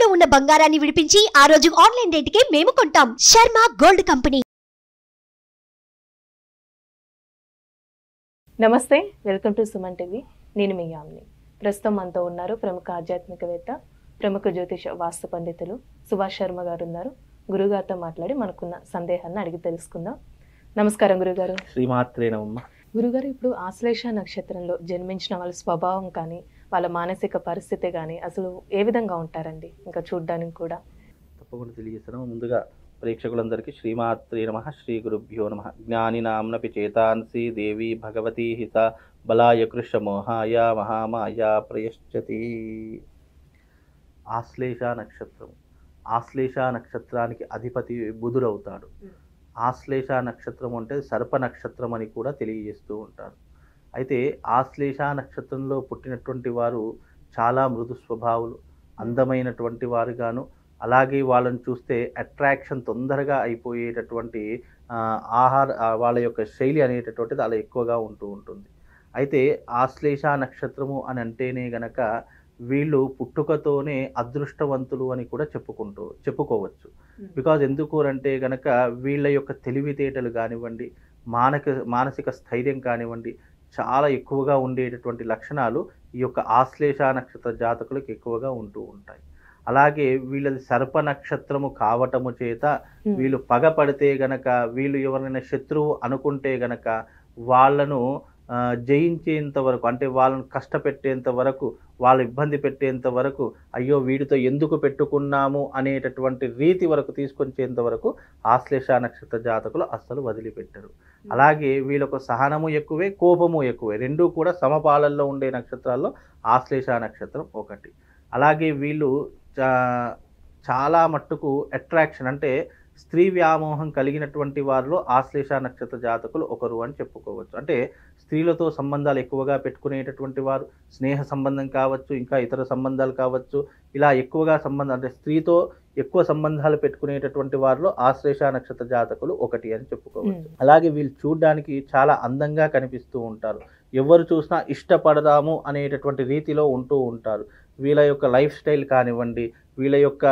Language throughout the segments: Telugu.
తాకట్టులో ఉన్న బంగారాన్ని విడిపించి ఆ రోజు ఆన్లైన్ రేటుకే మేము కొంటాం. Sharma gold company. నమస్తే, వెల్కమ్ టు సుమన్ టీవీ. నేను మీ యామిని. ప్రస్తుతం మనతో ఉన్నారు ప్రముఖ ఆధ్యాత్మికవేత్త, ప్రముఖ జ్యోతిష వాస్తు పండితులు సుభాష్ శర్మ గారు ఉన్నారు. గురుగారితో మాట్లాడి మనకున్న సందేహాన్ని అడిగి తెలుసుకుందాం. నమస్కారం గురుగారు. శ్రీమాత్రే నమః. గురుగారు, ఇప్పుడు ఆశ్లేష నక్షత్రంలో జన్మించిన వాళ్ళ స్వభావం కానీ వాళ్ళ మానసిక పరిస్థితి కానీ అసలు ఏ విధంగా ఉంటారండి? ఇంకా చూడ్డానికి కూడా తప్పకుండా తెలియజేస్తాను. ముందుగా ప్రేక్షకులందరికీ శ్రీమాత్రే నమః, శ్రీ గురుభ్యో నమః. జ్ఞానినాంనపి చేతాంసి దేవి భగవతి హిత బలాయ కృష్ణమోహాయ మహామాయ ప్రయశ్చతి. ఆశ్లేష నక్షత్రం. ఆశ్లేష నక్షత్రానికి అధిపతి బుధుడవుతాడు. ఆశ్లేష నక్షత్రం అంటే సర్ప నక్షత్రం అని కూడా తెలియజేస్తూ ఉంటారు. అయితే ఆశ్లేష నక్షత్రంలో పుట్టినటువంటి వారు చాలా మృదు స్వభావులు, అందమైనటువంటి వారుగాను, అలాగే వాళ్ళని చూస్తే అట్రాక్షన్ తొందరగా అయిపోయేటటువంటి వాళ్ళ యొక్క శైలి అనేటటువంటిది అలా ఎక్కువగా ఉంటూ ఉంటుంది. అయితే ఆశ్లేష నక్షత్రము అని అంటేనే గనక వీళ్ళు పుట్టుకతోనే అదృష్టవంతులు అని కూడా చెప్పుకోవచ్చు. బికాజ్ ఎందుకు అంటే గనక వీళ్ళ యొక్క తెలివితేటలు కానివ్వండి, మానసిక స్థైర్యం కానివ్వండి, చాలా ఎక్కువగా ఉండేటటువంటి లక్షణాలు ఈ యొక్క ఆశ్లేష నక్షత్ర జాతకులకు ఎక్కువగా ఉంటూ ఉంటాయి. అలాగే వీళ్ళది సర్ప నక్షత్రము కావటము చేత వీళ్ళు పగపడితే గనక, వీళ్ళు ఎవరైనా శత్రువు అనుకుంటే గనక వాళ్ళను జయించేంత వరకు, అంటే వాళ్ళను కష్టపెట్టేంత వరకు, వాళ్ళు ఇబ్బంది పెట్టేంత వరకు, అయ్యో వీడితో ఎందుకు పెట్టుకున్నాము అనేటటువంటి రీతి వరకు తీసుకొచ్చేంత వరకు ఆశ్లేష నక్షత్ర జాతకులు అస్సలు వదిలిపెట్టరు. అలాగే వీళ్ళకు సహనము ఎక్కువే, కోపము ఎక్కువే, రెండూ కూడా సమపాలల్లో ఉండే నక్షత్రాల్లో ఆశ్లేష నక్షత్రం ఒకటి. అలాగే వీళ్ళు చాలా మట్టుకు అట్రాక్షన్, అంటే స్త్రీ వ్యామోహం కలిగినటువంటి వారిలో ఆశ్లేష నక్షత్ర జాతకులు ఒకరు అని చెప్పుకోవచ్చు. అంటే స్త్రీలతో సంబంధాలు ఎక్కువగా పెట్టుకునేటటువంటి వారు, స్నేహ సంబంధం కావచ్చు, ఇంకా ఇతర సంబంధాలు కావచ్చు, ఇలా ఎక్కువగా అంటే స్త్రీతో ఎక్కువ సంబంధాలు పెట్టుకునేటటువంటి వారిలో ఆశ్లేష నక్షత్ర జాతకులు ఒకటి అని చెప్పుకోవచ్చు. అలాగే వీళ్ళు చూడడానికి చాలా అందంగా కనిపిస్తూ ఉంటారు. ఎవరు చూసినా ఇష్టపడదాము అనేటటువంటి రీతిలో ఉంటూ ఉంటారు. వీళ్ళ యొక్క లైఫ్ స్టైల్ కానివ్వండి, వీళ్ళ యొక్క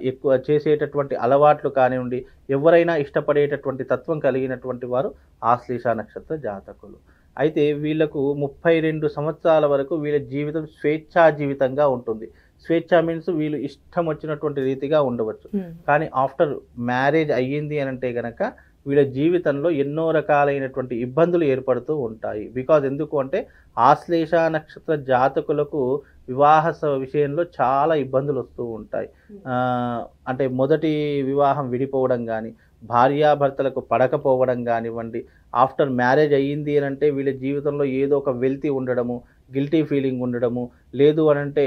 ఎక్కువ చేసేటటువంటి అలవాట్లు కానివ్వండి, ఎవరైనా ఇష్టపడేటటువంటి తత్వం కలిగినటువంటి వారు ఆశ్లేష నక్షత్ర జాతకులు. అయితే వీళ్లకు 32 సంవత్సరాల వరకు వీళ్ళ జీవితం స్వేచ్ఛా జీవితంగా ఉంటుంది. స్వేచ్ఛ మీన్స్ వీళ్ళు ఇష్టం వచ్చినటువంటి రీతిగా ఉండవచ్చు. కానీ ఆఫ్టర్ మ్యారేజ్ అయ్యింది అని అంటే గనక వీళ్ళ జీవితంలో ఎన్నో రకాలైనటువంటి ఇబ్బందులు ఏర్పడుతూ ఉంటాయి. బికాజ్ ఎందుకు అంటే ఆశ్లేష నక్షత్ర జాతకులకు వివాహ విషయంలో చాలా ఇబ్బందులు వస్తూ ఉంటాయి. అంటే మొదటి వివాహం విడిపోవడం కానీ, భార్యాభర్తలకు పడకపోవడం కానివ్వండి, ఆఫ్టర్ మ్యారేజ్ అయ్యింది అని అంటే వీళ్ళ జీవితంలో ఏదో ఒక వెల్తీ ఉండడము, గిల్టీ ఫీలింగ్ ఉండడము, లేదు అని అంటే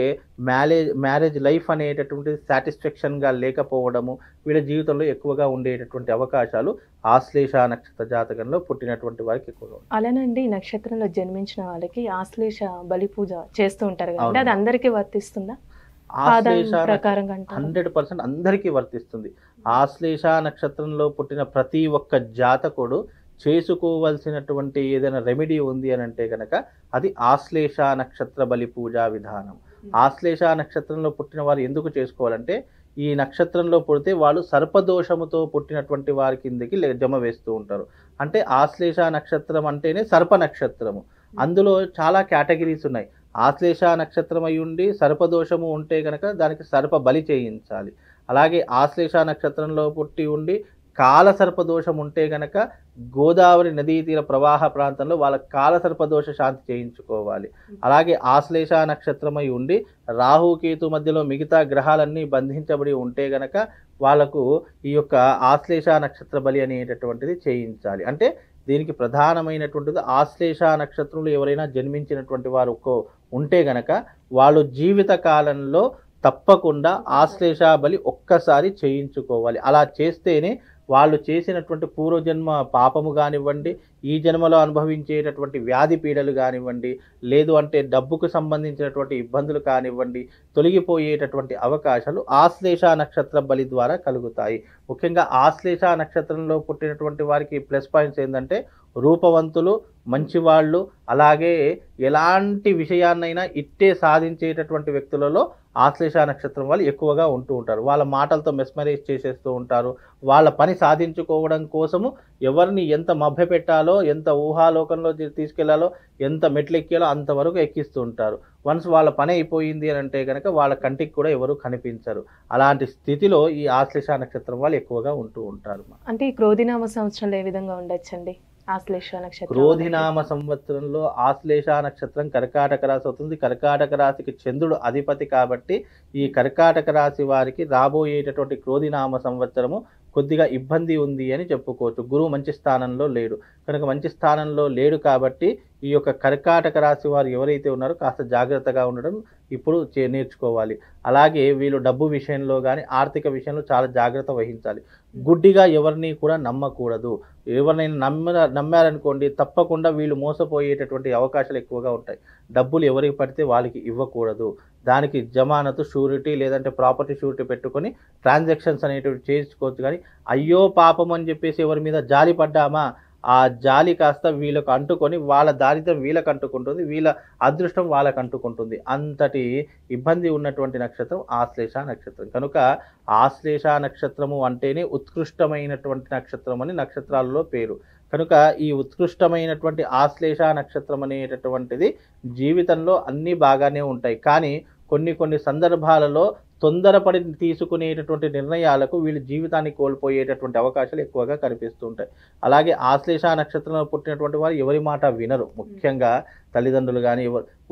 మ్యారేజ్ లైఫ్ అనేటటువంటి సాటిస్ఫాక్షన్గా లేకపోవడము వీళ్ళ జీవితంలో ఎక్కువగా ఉండేటటువంటి అవకాశాలు ఆశ్లేష నక్షత్ర జాతకంలో పుట్టినటువంటి వారికి ఎక్కువగా ఉంటాయి. అలానండి, నక్షత్రంలో జన్మించిన వాళ్ళకి ఆశ్లేష బలి పూజ చేస్తూ ఉంటారు కదా, అది అందరికీ వర్తిస్తుందా? ఆశ్లేష ప్రకారంగా 100% అందరికీ వర్తిస్తుంది. ఆశ్లేష నక్షత్రంలో పుట్టిన ప్రతి ఒక్క జాతకుడు చేసుకోవలసినటువంటి ఏదైనా రెమెడీ ఉంది అని అంటే కనుక అది ఆశ్లేష నక్షత్ర బలి పూజా విధానం. ఆశ్లేష నక్షత్రంలో పుట్టిన వారు ఎందుకు చేసుకోవాలంటే, ఈ నక్షత్రంలో పుడితే వాళ్ళు సర్పదోషముతో పుట్టినటువంటి వారి కిందకి జమ వేస్తూ ఉంటారు. అంటే ఆశ్లేష నక్షత్రం అంటేనే సర్ప నక్షత్రము. అందులో చాలా కేటగిరీస్ ఉన్నాయి. ఆశ్లేష నక్షత్రం అయి ఉండి సర్పదోషము ఉంటే కనుక దానికి సర్ప బలి చేయించాలి. అలాగే ఆశ్లేష నక్షత్రంలో పుట్టి ఉండి కాలసర్పదోషం ఉంటే గనక గోదావరి నదీ తీర ప్రవాహ ప్రాంతంలో వాళ్ళ కాలసర్పదోష శాంతి చేయించుకోవాలి. అలాగే ఆశ్లేష నక్షత్రమై ఉండి రాహుకేతు మధ్యలో మిగతా గ్రహాలన్నీ బంధించబడి ఉంటే గనక వాళ్ళకు ఈ యొక్క ఆశ్లేష నక్షత్ర బలి అనేటటువంటిది చేయించాలి. అంటే దీనికి ప్రధానమైనటువంటిది ఆశ్లేష నక్షత్రంలో ఎవరైనా జన్మించినటువంటి వారు ఉంటే గనక వాళ్ళు జీవిత కాలంలో తప్పకుండా ఆశ్లేష బలి ఒక్కసారి చేయించుకోవాలి. అలా చేస్తేనే వాళ్ళు చేసినటువంటి పూర్వజన్మ పాపము కానివ్వండి, ఈ జన్మలో అనుభవించేటటువంటి వ్యాధి పీడలు కానివ్వండి, లేదు అంటే డబ్బుకు సంబంధించినటువంటి ఇబ్బందులు కానివ్వండి, తొలగిపోయేటటువంటి అవకాశాలు ఆశ్లేష నక్షత్ర బలి ద్వారా కలుగుతాయి. ముఖ్యంగా ఆశ్లేష నక్షత్రంలో పుట్టినటువంటి వారికి ప్లస్ పాయింట్స్ ఏంటంటే రూపవంతులు, మంచివాళ్ళు, అలాగే ఎలాంటి విషయాన్నైనా ఇట్టే సాధించేటటువంటి వ్యక్తులలో ఆశ్లేష నక్షత్రం వాళ్ళు ఎక్కువగా ఉంటూ ఉంటారు. వాళ్ళ మాటలతో మెస్మరైజ్ చేసేస్తూ ఉంటారు. వాళ్ళ పని సాధించుకోవడం కోసము ఎవరిని ఎంత మభ్యపెట్టాలో, ఎంత ఊహాలోకంలో తీసుకెళ్లాలో, ఎంత మెట్లెక్కాలో అంతవరకు ఎక్కిస్తూ ఉంటారు. వన్స్ వాళ్ళ పని అయిపోయింది అని అంటే కనుక వాళ్ళ కంటికి కూడా ఎవరు కనిపించరు. అలాంటి స్థితిలో ఈ ఆశ్లేష నక్షత్రం వాళ్ళు ఎక్కువగా ఉంటూ ఉంటారు. అంటే ఈ క్రోధినామ సంవత్సరంలో ఏ విధంగా ఉండొచ్చండి ఆశ్లేష నక్షత్రం? క్రోధినామ సంవత్సరంలో ఆశ్లేష నక్షత్రం కర్కాటక రాశి అవుతుంది. కర్కాటక రాశికి చంద్రుడు అధిపతి కాబట్టి ఈ కర్కాటక రాశి వారికి రాబోయేటటువంటి క్రోధినామ సంవత్సరము కొద్దిగా ఇబ్బంది ఉంది అని చెప్పుకోవచ్చు. గురువు మంచి స్థానంలో లేడు కనుక మంచి స్థానంలో లేడు కాబట్టి ఈ యొక్క కర్కాటక రాశి వారు ఎవరైతే ఉన్నారో కాస్త జాగ్రత్తగా ఉండడం ఇప్పుడు నేర్చుకోవాలి. అలాగే వీళ్ళు డబ్బు విషయంలో కానీ ఆర్థిక విషయంలో చాలా జాగ్రత్త వహించాలి. గుడ్డిగా ఎవరిని కూడా నమ్మకూడదు. ఎవరినైనా నమ్మారనుకోండి తప్పకుండా వీళ్ళు మోసపోయేటటువంటి అవకాశాలు ఎక్కువగా ఉంటాయి. డబ్బులు ఎవరికి పడితే వాళ్ళకి ఇవ్వకూడదు. దానికి జమానతు, షూరిటీ లేదంటే ప్రాపర్టీ షూరిటీ పెట్టుకొని ట్రాన్సాక్షన్స్ అనేటివి చేసుకోవచ్చు. కానీ అయ్యో పాపం అని చెప్పేసి ఎవరి మీద జాలి పడ్డామా ఆ జాలి కాస్త వీళ్ళకు అంటుకొని వాళ్ళ దారిద్ర్యం వీళ్ళకు అంటుకుంటుంది, వీళ్ళ అదృష్టం వాళ్ళకు అంటుకుంటుంది. అంతటి ఇబ్బంది ఉన్నటువంటి నక్షత్రం ఆశ్లేష నక్షత్రం. కనుక ఆశ్లేష నక్షత్రము అంటేనే ఉత్కృష్టమైనటువంటి నక్షత్రం అని నక్షత్రాలలో పేరు. కనుక ఈ ఉత్కృష్టమైనటువంటి ఆశ్లేష నక్షత్రం అనేటటువంటిది జీవితంలో అన్నీ బాగానే ఉంటాయి. కానీ కొన్ని సందర్భాలలో తొందరపడి తీసుకునేటటువంటి నిర్ణయాలకు వీళ్ళు జీవితాన్ని కోల్పోయేటటువంటి అవకాశాలు ఎక్కువగా కనిపిస్తూ ఉంటాయి. అలాగే ఆశ్లేష నక్షత్రంలో పుట్టినటువంటి వారు ఎవరి మాట వినరు. ముఖ్యంగా తల్లిదండ్రులు కానీ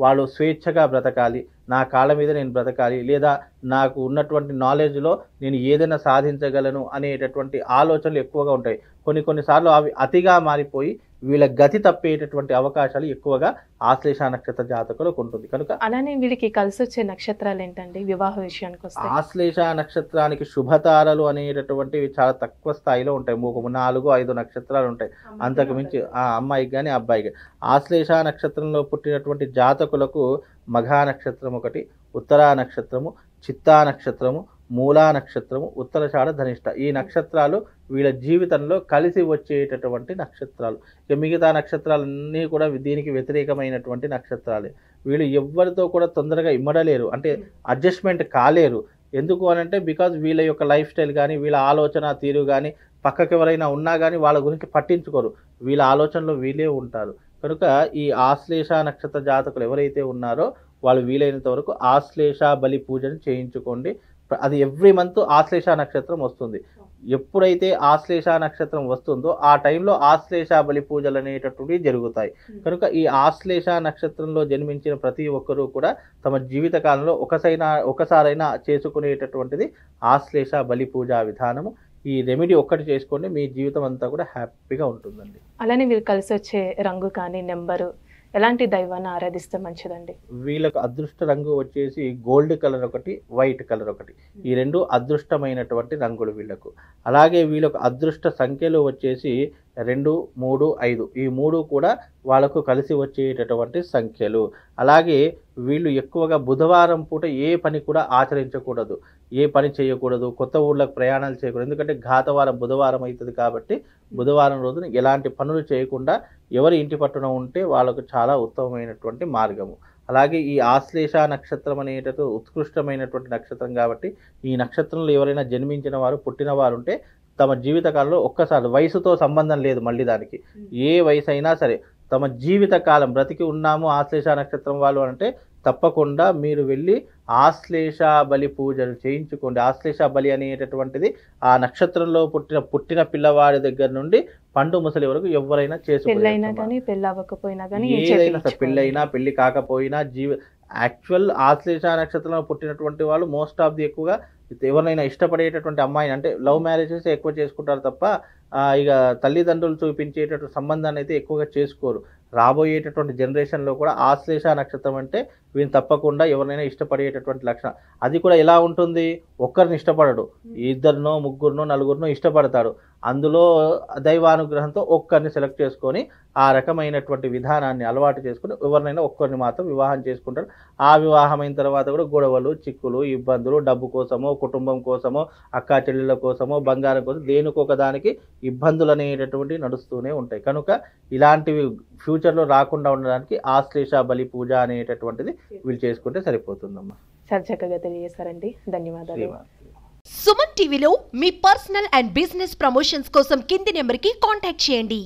వాళ్ళు స్వేచ్ఛగా బ్రతకాలి, నా కాళ్ళ మీద నేను బ్రతకాలి, లేదా నాకు ఉన్నటువంటి నాలెడ్జ్లో నేను ఏదైనా సాధించగలను అనేటటువంటి ఆలోచనలు ఎక్కువగా ఉంటాయి. కొన్నిసార్లు అవి అతిగా మారిపోయి వీళ్ళ గతి తప్పేటటువంటి అవకాశాలు ఎక్కువగా ఆశ్లేష నక్షత్ర జాతకులకు ఉంటుంది. కనుక అలానే వీళ్ళకి కలిసి వచ్చే నక్షత్రాలు ఏంటండి వివాహ విషయానికి వస్తే? ఆశ్లేష నక్షత్రానికి శుభతారలు అనేటటువంటివి చాలా తక్కువ స్థాయిలో ఉంటాయి. 4-5 నక్షత్రాలు ఉంటాయి. అంతకు మించి ఆ అమ్మాయికి కానీ అబ్బాయికి. ఆశ్లేష నక్షత్రంలో పుట్టినటువంటి జాతకులకు మఘా నక్షత్రం ఒకటి, ఉత్తరా నక్షత్రము, చిత్తా నక్షత్రము, మూలా నక్షత్రము, ఉత్తరాషాఢ, ధనిష్ట ఈ నక్షత్రాలు వీళ్ళ జీవితంలో కలిసి వచ్చేటటువంటి నక్షత్రాలు. ఇక మిగతా నక్షత్రాలన్నీ కూడా దీనికి వ్యతిరేకమైనటువంటి నక్షత్రాలే. వీళ్ళు ఎవరితో కూడా తొందరగా ఇమ్మడలేరు, అంటే అడ్జస్ట్మెంట్ కాలేరు. ఎందుకు అనంటే బికాజ్ వీళ్ళ యొక్క లైఫ్ స్టైల్ కానీ వీళ్ళ ఆలోచన తీరు కానీ పక్కకి ఎవరైనా ఉన్నా కానీ వాళ్ళ గురించి పట్టించుకోరు. వీళ్ళ ఆలోచనలో వీళ్ళే ఉంటారు. కనుక ఈ ఆశ్లేష నక్షత్ర జాతకులు ఎవరైతే ఉన్నారో వాళ్ళు వీలైనంత వరకు ఆశ్లేష బలి పూజను చేయించుకోండి. అది ఎవ్రీ మంత్ ఆశ్లేష నక్షత్రం వస్తుంది. ఎప్పుడైతే ఆశ్లేష నక్షత్రం వస్తుందో ఆ టైంలో ఆశ్లేష బలి పూజలు అనేటటువంటివి జరుగుతాయి. కనుక ఈ ఆశ్లేష నక్షత్రంలో జన్మించిన ప్రతి ఒక్కరూ కూడా తమ జీవిత కాలంలో ఒకసారైనా చేసుకునేటటువంటిది ఆశ్లేష బలి పూజా విధానము. ఈ రెమెడీ ఒక్కటి చేసుకోండి, మీ జీవితం అంతా కూడా హ్యాపీగా ఉంటుందండి. అలానే వీళ్ళు కలిసి వచ్చే రంగు కానీ నెంబరు ఎలాంటి దైవాన్ని ఆరాధిస్తే మంచిదండి? వీళ్ళకు అదృష్ట రంగు వచ్చేసి గోల్డ్ కలర్ ఒకటి, వైట్ కలర్ ఒకటి. ఈ రెండు అదృష్టమైనటువంటి రంగులు వీళ్ళకు. అలాగే వీళ్ళకు అదృష్ట సంఖ్యలు వచ్చేసి 2, 3, 5 ఈ 3 కూడా వాళ్ళకు కలిసి వచ్చేటటువంటి సంఖ్యలు. అలాగే వీళ్ళు ఎక్కువగా బుధవారం పూట ఏ పని కూడా ఆచరించకూడదు, ఏ పని చేయకూడదు, కొత్త ఊళ్ళకు ప్రయాణాలు చేయకూడదు. ఎందుకంటే ఘాతవారం బుధవారం అవుతుంది కాబట్టి బుధవారం రోజున ఎలాంటి పనులు చేయకుండా ఎవరి ఇంటి పట్టున ఉంటే వాళ్ళకు చాలా ఉత్తమమైనటువంటి మార్గము. అలాగే ఈ ఆశ్లేష నక్షత్రం అనేటటువంటి ఉత్కృష్టమైనటువంటి నక్షత్రం కాబట్టి ఈ నక్షత్రంలో ఎవరైనా జన్మించిన వారు పుట్టిన వారు ఉంటే తమ జీవితకాలంలో ఒక్కసారి వయసుతో సంబంధం లేదు, మళ్ళీ దానికి ఏ వయసు అయినా సరే తమ జీవితకాలం బ్రతికి ఉన్నాము ఆశ్లేష నక్షత్రం వాళ్ళు అంటే తప్పకుండా మీరు వెళ్ళి ఆశ్లేష బలి పూజలు చేయించుకోండి. ఆశ్లేష బలి అనేటటువంటిది ఆ నక్షత్రంలో పుట్టిన పిల్లవాడి దగ్గర నుండి పండు ముసలి వరకు ఎవరైనా చేసుకోవాలి. ఏదైనా పెళ్ళైనా పెళ్లి కాకపోయినా యాక్చువల్ ఆశ్లేష నక్షత్రంలో పుట్టినటువంటి వాళ్ళు మోస్ట్ ఆఫ్ ది ఎక్కువగా ఎవరినైనా ఇష్టపడేటటువంటి అమ్మాయిని అంటే లవ్ మ్యారేజెస్ ఎక్కువ చేసుకుంటారు తప్ప ఇక తల్లిదండ్రులు చూపించేటటువంటి సంబంధాన్ని అయితే ఎక్కువగా చేసుకోరు. రాబోయేటటువంటి జనరేషన్లో కూడా ఆశ్లేష నక్షత్రం అంటే వీళ్ళు తప్పకుండా ఎవరినైనా ఇష్టపడేటటువంటి లక్షణం. అది కూడా ఎలా ఉంటుంది, ఒక్కరిని ఇష్టపడడు, 2, 3, 4 ఇష్టపడతాడు. అందులో దైవానుగ్రహంతో ఒక్కరిని సెలెక్ట్ చేసుకొని ఆ రకమైనటువంటి విధానాన్ని అలవాటు చేసుకుని ఎవరినైనా ఒక్కరిని మాత్రం వివాహం చేసుకుంటారు. ఆ వివాహం అయిన తర్వాత కూడా గొడవలు, చిక్కులు, ఇబ్బందులు, డబ్బు కోసమో, కుటుంబం కోసమో, అక్కా చెల్లెళ్ళ కోసమో, బంగారం కోసం దేనికొక దానికి ఇబ్బందులు అనేటటువంటివి నడుస్తూనే ఉంటాయి. కనుక ఇలాంటివి ఫ్యూచర్లో రాకుండా ఉండడానికి ఆశ్లేష బలి పూజ అనేటటువంటిది వీళ్ళు చేసుకుంటే సరిపోతుందమ్మా. చాలా చక్కగా తెలియజేశారండి. ధన్యవాదాలు. శ్రీమాత్రే. సుమన్ టీవీలో మీ పర్సనల్ అండ్ బిజినెస్ ప్రమోషన్స్ కోసం కింది నెంబర్కి కాంటాక్ట్ చేయండి.